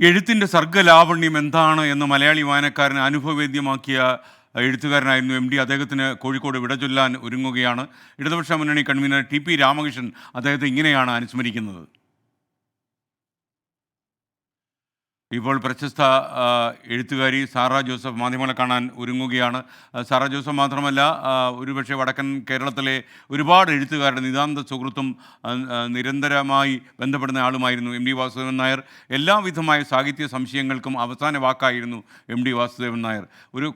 എഴുത്തിൻ്റെ സർഗ്ഗലാവണ്യം എന്താണ് എന്ന് മലയാളി വായനക്കാരന് അനുഭവവേദ്യമാക്കിയ എഴുത്തുകാരനായിരുന്നു എം ഡി. അദ്ദേഹത്തിന് കോഴിക്കോട് വിട ചൊല്ലാൻ ഒരുങ്ങുകയാണ്. ഇടതുപക്ഷ മുന്നണി കൺവീനർ ടി.പി. രാമകൃഷ്ണൻ അദ്ദേഹത്തെ ഇങ്ങനെയാണ് അനുസ്മരിക്കുന്നത്. ഇപ്പോൾ പ്രശസ്ത എഴുത്തുകാരി സാറ ജോസഫ് മാധ്യമങ്ങളെ കാണാൻ ഒരുങ്ങുകയാണ്. സാറ ജോസഫ് മാത്രമല്ല, ഒരുപക്ഷെ വടക്കൻ കേരളത്തിലെ ഒരുപാട് എഴുത്തുകാരുടെ നിതാന്ത സുഹൃത്തും നിരന്തരമായി ബന്ധപ്പെടുന്ന ആളുമായിരുന്നു എം ഡി വാസുദേവൻ നായർ. എല്ലാവിധമായ സാഹിത്യ സംശയങ്ങൾക്കും അവസാന വാക്കായിരുന്നു എം ഡി വാസുദേവൻ നായർ.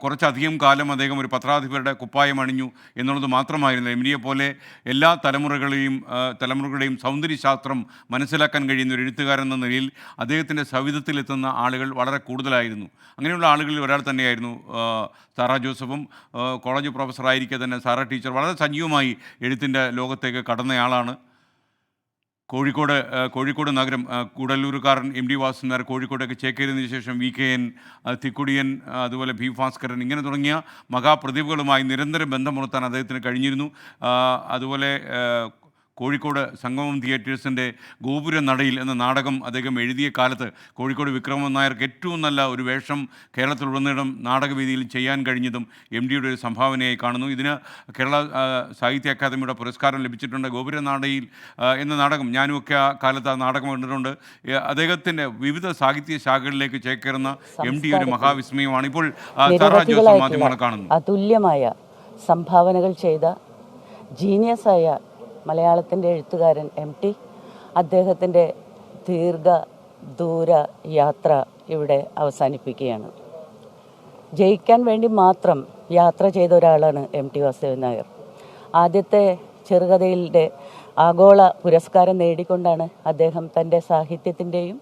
കുറച്ചധികം കാലം അദ്ദേഹം ഒരു പത്രാധിപരുടെ കുപ്പായം അണിഞ്ഞു എന്നുള്ളത് മാത്രമായിരുന്നു. എം ഡിയെ പോലെ എല്ലാ തലമുറകളുടെയും സൗന്ദര്യശാസ്ത്രം മനസ്സിലാക്കാൻ കഴിയുന്ന ഒരു എഴുത്തുകാരെന്ന നിലയിൽ അദ്ദേഹത്തിൻ്റെ സവിധത്തിലെത്തുന്ന ആളുകൾ വളരെ കൂടുതലായിരുന്നു. അങ്ങനെയുള്ള ആളുകളിൽ ഒരാൾ തന്നെയായിരുന്നു സാറ ജോസഫും. കോളേജ് പ്രൊഫസറായിരിക്കെ തന്നെ സാറ ടീച്ചർ വളരെ സജീവമായി എഴുത്തിൻ്റെ ലോകത്തേക്ക് കടന്നയാളാണ്. കോഴിക്കോട് നഗരം കൂടല്ലൂരുകാരൻ എം ഡി വാസുദേവൻ നായർ കോഴിക്കോട്ടേക്ക് ചേക്കേറിയതിനു ശേഷം VKN, തിക്കുടിയൻ, അതുപോലെ B. ഭാസ്കരൻ ഇങ്ങനെ തുടങ്ങിയ മഹാപ്രതിഭകളുമായി നിരന്തരം ബന്ധമുണർത്താൻ അദ്ദേഹത്തിന് കഴിഞ്ഞിരുന്നു. അതുപോലെ കോഴിക്കോട് സംഗമം തിയേറ്റേഴ്സിൻ്റെ ഗോപുരനടയിൽ എന്ന നാടകം അദ്ദേഹം എഴുതിയ കാലത്ത് കോഴിക്കോട് വിക്രമൻ നായർക്ക് ഏറ്റവും നല്ല ഒരു വേഷം കേരളത്തിലുടനീളം നാടകവേദിയിൽ ചെയ്യാൻ കഴിഞ്ഞതും എം ഡിയുടെ ഒരു സംഭാവനയായി കാണുന്നു. ഇതിന് കേരള സാഹിത്യ അക്കാദമിയുടെ പുരസ്കാരം ലഭിച്ചിട്ടുണ്ട്. ഗോപുരനടയിൽ എന്ന നാടകം ഞാനുമൊക്കെ ആ കാലത്ത് ആ നാടകം കണ്ടിട്ടുണ്ട്. അദ്ദേഹത്തിൻ്റെ വിവിധ സാഹിത്യ ശാഖകളിലേക്ക് ചേക്കേറുന്ന എം ഡി ഒരു മഹാവിസ്മയമാണ്. ഇപ്പോൾ സാറ ജോസഫ് മാധ്യമങ്ങളെ കാണുന്നു. അതുല്യമായ സംഭാവനകൾ ചെയ്ത ജീനിയസായ മലയാളത്തിൻ്റെ എഴുത്തുകാരൻ MT, അദ്ദേഹത്തിൻ്റെ ദൂര യാത്ര ഇവിടെ അവസാനിപ്പിക്കുകയാണ്. ജയിക്കാൻ വേണ്ടി മാത്രം യാത്ര ചെയ്ത ഒരാളാണ് MT വാസുദേവൻ നായർ. ആദ്യത്തെ ചെറുകഥയിലെ ആഗോള പുരസ്കാരം നേടിക്കൊണ്ടാണ് അദ്ദേഹം തൻ്റെ സാഹിത്യത്തിൻ്റെയും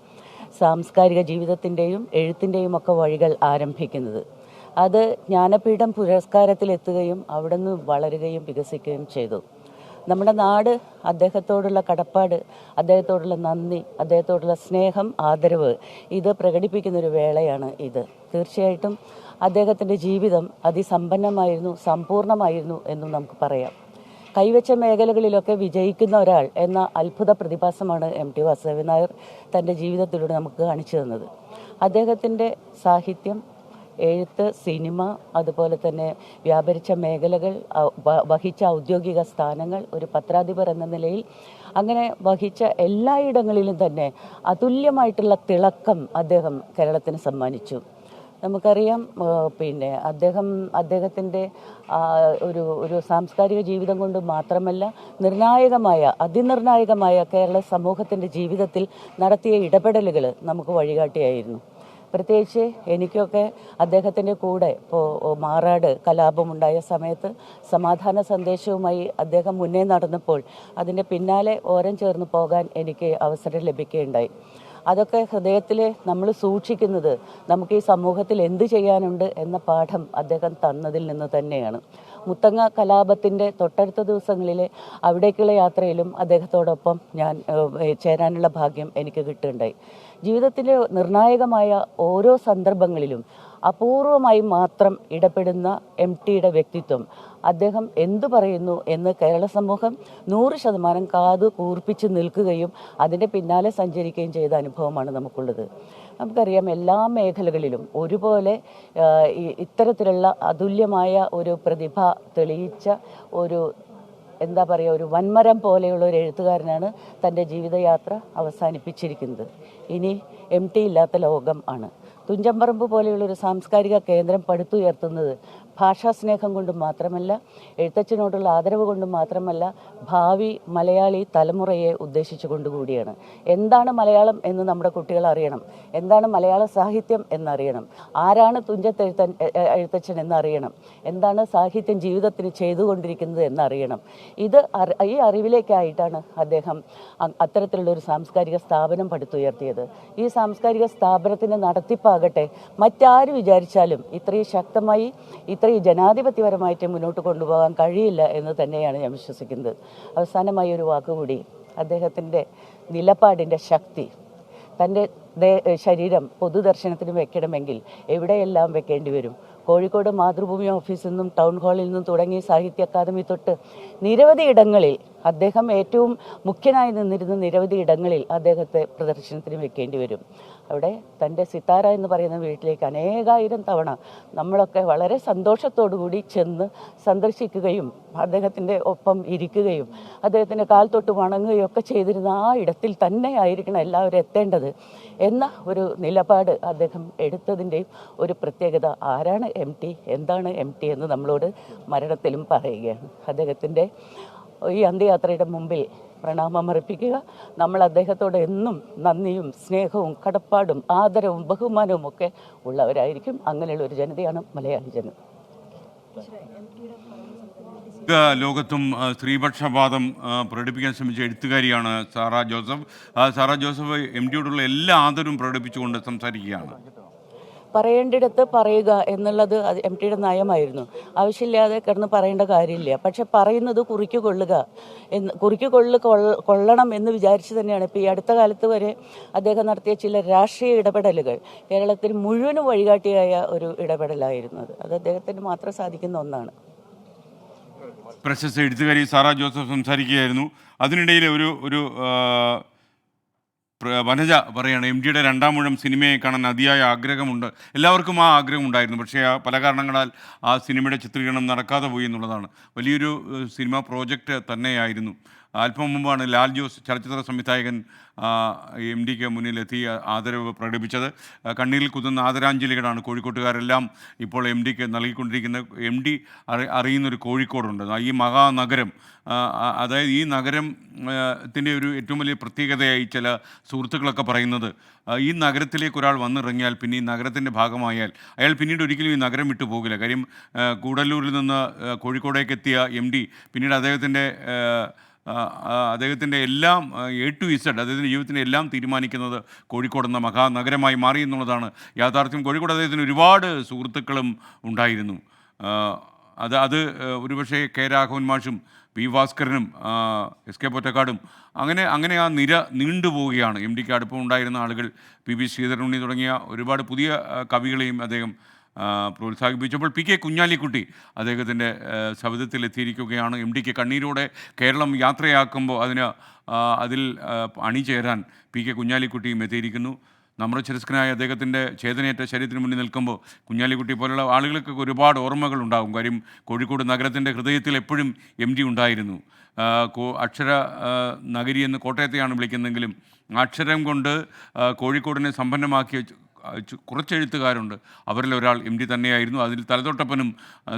സാംസ്കാരിക ജീവിതത്തിൻ്റെയും എഴുത്തിൻ്റെയും ഒക്കെ വഴികൾ ആരംഭിക്കുന്നത്. അത് ജ്ഞാനപീഠം പുരസ്കാരത്തിലെത്തുകയും അവിടെ നിന്ന് വളരുകയും വികസിക്കുകയും ചെയ്തു. നമ്മുടെ നാട് അദ്ദേഹത്തോടുള്ള കടപ്പാട്, അദ്ദേഹത്തോടുള്ള നന്ദി, അദ്ദേഹത്തോടുള്ള സ്നേഹം, ആദരവ് ഇത് പ്രകടിപ്പിക്കുന്നൊരു വേളയാണ് ഇത്. തീർച്ചയായിട്ടും അദ്ദേഹത്തിൻ്റെ ജീവിതം അതിസമ്പന്നമായിരുന്നു, സമ്പൂർണ്ണമായിരുന്നു എന്നും നമുക്ക് പറയാം. കൈവച്ച മേഖലകളിലൊക്കെ വിജയിക്കുന്ന ഒരാൾ എന്ന അത്ഭുത പ്രതിഭാസമാണ് MT വാസുദേവൻ നായർ തൻ്റെ ജീവിതത്തിലൂടെ നമുക്ക് കാണിച്ചു തന്നത്. അദ്ദേഹത്തിൻ്റെ സാഹിത്യം, എഴുത്ത്, സിനിമ, അതുപോലെ തന്നെ വ്യാപരിച്ച മേഖലകൾ, വഹിച്ച ഔദ്യോഗിക സ്ഥാനങ്ങൾ, ഒരു പത്രാധിപർ എന്ന നിലയിൽ അങ്ങനെ വഹിച്ച എല്ലായിടങ്ങളിലും തന്നെ അതുല്യമായിട്ടുള്ള തിളക്കം അദ്ദേഹം കേരളത്തിന് സമ്മാനിച്ചു. നമുക്കറിയാം, പിന്നെ അദ്ദേഹത്തിൻ്റെ ഒരു സാംസ്കാരിക ജീവിതം കൊണ്ട് മാത്രമല്ല, അതിനിർണായകമായ കേരള സമൂഹത്തിൻ്റെ ജീവിതത്തിൽ നടത്തിയ ഇടപെടലുകൾ നമുക്ക് വഴികാട്ടിയായിരുന്നു. പ്രത്യേകിച്ച് എനിക്കൊക്കെ അദ്ദേഹത്തിൻ്റെ കൂടെ ഇപ്പോൾ മാറാട് കലാപമുണ്ടായ സമയത്ത് സമാധാന സന്ദേശവുമായി അദ്ദേഹം മുന്നേ നടന്നപ്പോൾ അതിൻ്റെ പിന്നാലെ ഓരം ചേർന്ന് പോകാൻ എനിക്ക് അവസരം ലഭിക്കുകയുണ്ടായി. അതൊക്കെ ഹൃദയത്തിൽ നമ്മൾ സൂക്ഷിക്കുന്നത് നമുക്ക് ഈ സമൂഹത്തിൽ എന്ത് ചെയ്യാനുണ്ട് എന്ന പാഠം അദ്ദേഹം തന്നതിൽ നിന്ന് തന്നെയാണ്. മുത്തങ്ങ കലാപത്തിൻ്റെ തൊട്ടടുത്ത ദിവസങ്ങളിലെ അവിടേക്കുള്ള യാത്രയിലും അദ്ദേഹത്തോടൊപ്പം ഞാൻ ചേരാനുള്ള ഭാഗ്യം എനിക്ക് കിട്ടുകയുണ്ടായി. ജീവിതത്തിലെ നിർണായകമായ ഓരോ സന്ദർഭങ്ങളിലും അപൂർവമായി മാത്രം ഇടപെടുന്ന MTയുടെ വ്യക്തിത്വം, അദ്ദേഹം എന്തു പറയുന്നു എന്ന് കേരള സമൂഹം 100% കാതു കൂർപ്പിച്ച് നിൽക്കുകയും അതിൻ്റെ പിന്നാലെ സഞ്ചരിക്കുകയും ചെയ്ത അനുഭവമാണ് നമുക്കുള്ളത്. നമുക്കറിയാം, എല്ലാ മേഖലകളിലും ഒരുപോലെ ഇത്തരത്തിലുള്ള അതുല്യമായ ഒരു പ്രതിഭ തെളിയിച്ച ഒരു വൻമരം പോലെയുള്ള ഒരു എഴുത്തുകാരനാണ് തൻ്റെ ജീവിതയാത്ര അവസാനിപ്പിച്ചിരിക്കുന്നത്. ഇനി MT ഇല്ലാത്ത ലോകം ആണ്. തുഞ്ചൻപറമ്പ് പോലെയുള്ളൊരു സാംസ്കാരിക കേന്ദ്രം പടുത്തുയർത്തുന്നത് ഭാഷാസ്നേഹം കൊണ്ട് മാത്രമല്ല, എഴുത്തച്ഛനോടുള്ള ആദരവ് കൊണ്ട് മാത്രമല്ല, ഭാവി മലയാളി തലമുറയെ ഉദ്ദേശിച്ചു കൊണ്ടുകൂടിയാണ്. എന്താണ് മലയാളം എന്ന് നമ്മുടെ കുട്ടികൾ അറിയണം. എന്താണ് മലയാള സാഹിത്യം എന്നറിയണം. ആരാണ് എഴുത്തച്ഛൻ എന്നറിയണം. എന്താണ് സാഹിത്യം ജീവിതത്തിന് ചെയ്തുകൊണ്ടിരിക്കുന്നത് എന്നറിയണം. ഈ അറിവിലേക്കായിട്ടാണ് അദ്ദേഹം അത്തരത്തിലുള്ളൊരു സാംസ്കാരിക സ്ഥാപനം പടുത്തുയർത്തിയത്. ഈ സാംസ്കാരിക സ്ഥാപനത്തിൻ്റെ നടത്തിപ്പാകട്ടെ മറ്റാര് വിചാരിച്ചാലും ഇത്രയും ശക്തമായി, ഇത്രയും ജനാധിപത്യപരമായിട്ട് മുന്നോട്ട് കൊണ്ടുപോകാൻ കഴിയില്ല എന്ന് തന്നെയാണ് ഞാൻ വിശ്വസിക്കുന്നത്. അവസാനമായി ഒരു വാക്കുകൂടി, അദ്ദേഹത്തിൻ്റെ നിലപാടിൻ്റെ ശക്തി. തൻ്റെ ശരീരം പൊതുദർശനത്തിന് വെക്കണമെങ്കിൽ എവിടെയെല്ലാം വെക്കേണ്ടി വരും. കോഴിക്കോട് മാതൃഭൂമി ഓഫീസിൽ നിന്നും ടൗൺ ഹാളിൽ നിന്നും തുടങ്ങി സാഹിത്യ അക്കാദമി തൊട്ട് നിരവധി ഇടങ്ങളിൽ അദ്ദേഹം ഏറ്റവും മുഖ്യനായി നിന്നിരുന്ന നിരവധി ഇടങ്ങളിൽ അദ്ദേഹത്തെ പ്രദർശനത്തിന് വെക്കേണ്ടി വരും. അവിടെ തൻ്റെ സിത്താര എന്ന് പറയുന്ന വീട്ടിലേക്ക് അനേകായിരം തവണ നമ്മളൊക്കെ വളരെ സന്തോഷത്തോടുകൂടി ചെന്ന് സന്ദർശിക്കുകയും അദ്ദേഹത്തിൻ്റെ ഒപ്പം ഇരിക്കുകയും അദ്ദേഹത്തിൻ്റെ കാൽ തൊട്ട് വണങ്ങുകയും ഒക്കെ ചെയ്തിരുന്ന ആ ഇടത്തിൽ തന്നെ ആയിരിക്കണം എല്ലാവരും എത്തേണ്ടത് എന്ന ഒരു നിലപാട് അദ്ദേഹം എടുത്തതിൻ്റെയും ഒരു പ്രത്യേകത. ആരാണ് MT, എന്താണ് MT എന്ന് നമ്മളോട് മരണത്തിലും പറയുകയാണ്. അദ്ദേഹത്തിൻ്റെ ഈ അന്ത്യയാത്രയുടെ മുമ്പിൽ പ്രണാമമർപ്പിക്കുക. നമ്മൾ അദ്ദേഹത്തോട് എന്നും നന്ദിയും സ്നേഹവും കടപ്പാടും ആദരവും ബഹുമാനവും ഒക്കെ ഉള്ളവരായിരിക്കും. അങ്ങനെയുള്ള ഒരു ജനതയാണ് മലയാളി ജനത. ലോകത്തും സ്ത്രീപക്ഷപാതം പ്രകടിപ്പിക്കാൻ ശ്രമിച്ച എഴുത്തുകാരിയാണ് സാറാ ജോസഫ്. സാറാ ജോസഫ് MTയോടുള്ള എല്ലാ ആദരവും പ്രകടിപ്പിച്ചുകൊണ്ട് സംസാരിക്കുകയാണ്. പറയേണ്ടിടത്ത് പറയുക എന്നുള്ളത് MTയുടെ നയമായിരുന്നു. ആവശ്യമില്ലാതെ കിടന്ന് പറയേണ്ട കാര്യമില്ല. പക്ഷെ പറയുന്നത് കൊള്ളണം എന്ന് വിചാരിച്ച് തന്നെയാണ് ഇപ്പോൾ ഈ അടുത്ത കാലത്ത് വരെ അദ്ദേഹം നടത്തിയ ചില രാഷ്ട്രീയ ഇടപെടലുകൾ കേരളത്തിൽ മുഴുവനും വഴികാട്ടിയായ ഒരു ഇടപെടലായിരുന്നത്. അത് അദ്ദേഹത്തിന് മാത്രം സാധിക്കുന്ന ഒന്നാണ്. പ്രശസ്ത എഴുത്തുകാരി സാറാ ജോസഫ് സംസാരിക്കുകയായിരുന്നു. അതിനിടയിൽ ഒരു വനജ പറയാണ്, MTയുടെ രണ്ടാം ഊഴം സിനിമയെ കാണാൻ അതിയായ ആഗ്രഹമുണ്ട്. എല്ലാവർക്കും ആ ആഗ്രഹം ഉണ്ടായിരുന്നു. പക്ഷേ പല കാരണങ്ങളാൽ ആ സിനിമയുടെ ചിത്രീകരണം നടക്കാതെ പോയി എന്നുള്ളതാണ്. വലിയൊരു സിനിമ പ്രോജക്റ്റ് തന്നെയായിരുന്നു. അല്പം മുമ്പാണ് ലാൽ ജോസ് ചലച്ചിത്ര സംവിധായകൻ MTക്ക് മുന്നിലെത്തി ആദരവ് പ്രകടിപ്പിച്ചത്. കണ്ണീരിൽ കുതുന്ന ആദരാഞ്ജലികളാണ് കോഴിക്കോട്ടുകാരെല്ലാം ഇപ്പോൾ MTക്ക് നൽകിക്കൊണ്ടിരിക്കുന്നത്. MT അറിയുന്നൊരു കോഴിക്കോടുണ്ട്. ഈ മഹാനഗരം, അതായത് ഈ നഗരത്തിൻ്റെ ഒരു ഏറ്റവും വലിയ പ്രത്യേകതയായി ചില സുഹൃത്തുക്കളൊക്കെ പറയുന്നത്, ഈ നഗരത്തിലേക്ക് ഒരാൾ വന്നിറങ്ങിയാൽ പിന്നെ ഈ നഗരത്തിൻ്റെ ഭാഗമായാൽ അയാൾ പിന്നീട് ഒരിക്കലും ഈ നഗരം വിട്ടു പോകില്ല. കാര്യം കൂടല്ലൂരിൽ നിന്ന് കോഴിക്കോടേക്ക് എത്തിയ MT പിന്നീട് അദ്ദേഹത്തിൻ്റെ എല്ലാം A to Z, അദ്ദേഹത്തിൻ്റെ ജീവിതത്തിൻ്റെ എല്ലാം തീരുമാനിക്കുന്നത് കോഴിക്കോട് എന്ന മഹാനഗരമായി മാറി എന്നുള്ളതാണ് യാഥാർത്ഥ്യം. കോഴിക്കോട് അദ്ദേഹത്തിന് ഒരുപാട് സുഹൃത്തുക്കളും ഉണ്ടായിരുന്നു. അത് ഒരുപക്ഷെ K. രാഘവൻ മാഷും P. ഭാസ്കരനും SK പൊറ്റക്കാടും അങ്ങനെ ആ നിര നീണ്ടുപോവുകയാണ്. MTക്ക് അടുപ്പമുണ്ടായിരുന്ന ആളുകൾ PB ശ്രീധരനുണ്ണി തുടങ്ങിയ ഒരുപാട് പുതിയ കവികളെയും അദ്ദേഹം പ്രോത്സാഹിപ്പിച്ചപ്പോൾ PK കുഞ്ഞാലിക്കുട്ടി അദ്ദേഹത്തിൻ്റെ സവിധത്തിലെത്തിയിരിക്കുകയാണ്. MTക്ക് കണ്ണീരോടെ കേരളം യാത്രയാക്കുമ്പോൾ അതിൽ അണിചേരാൻ PK കുഞ്ഞാലിക്കുട്ടിയും എത്തിയിരിക്കുന്നു. നമ്രചിരസ്കനായ അദ്ദേഹത്തിൻ്റെ ചേതനയേറ്റ ശരീരത്തിന് മുന്നിൽ നിൽക്കുമ്പോൾ കുഞ്ഞാലിക്കുട്ടി പോലുള്ള ആളുകൾക്ക് ഒരുപാട് ഓർമ്മകൾ ഉണ്ടാകും. കാര്യം കോഴിക്കോട് നഗരത്തിൻ്റെ ഹൃദയത്തിൽ എപ്പോഴും MT ഉണ്ടായിരുന്നു. അക്ഷര നഗരി എന്ന് കോട്ടയത്തെയാണ് വിളിക്കുന്നതെങ്കിലും അക്ഷരം കൊണ്ട് കോഴിക്കോടിനെ സമ്പന്നമാക്കിയ കുറച്ച് എഴുത്തുകാരുണ്ട്. അവരിൽ ഒരാൾ MT തന്നെയായിരുന്നു. അതിൽ തലതൊട്ടപ്പനും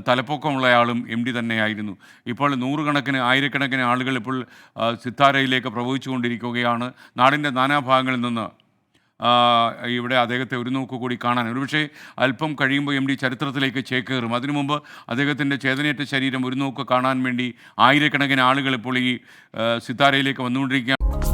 തലപ്പൊക്കമുള്ളയാളും MT തന്നെയായിരുന്നു. ഇപ്പോൾ നൂറുകണക്കിന് ആയിരക്കണക്കിന് ആളുകൾ ഇപ്പോൾ സിത്താരയിലേക്ക് പ്രവഹിച്ചുകൊണ്ടിരിക്കുകയാണ്. നാടിൻ്റെ നാനാഭാഗങ്ങളിൽ നിന്ന് ഇവിടെ അദ്ദേഹത്തെ ഒരു നോക്ക് കൂടി കാണാൻ ഒരുപക്ഷെ അല്പം കഴിയുമ്പോൾ MT ചരിത്രത്തിലേക്ക് ചേക്കേറും. അതിനു മുമ്പ് അദ്ദേഹത്തിൻ്റെ ചേതനയേറ്റ ശരീരം ഒരു നോക്ക് കാണാൻ വേണ്ടി ആയിരക്കണക്കിന് ആളുകൾ ഇപ്പോൾ ഈ സിത്താരയിലേക്ക് വന്നുകൊണ്ടിരിക്കുകയാണ്.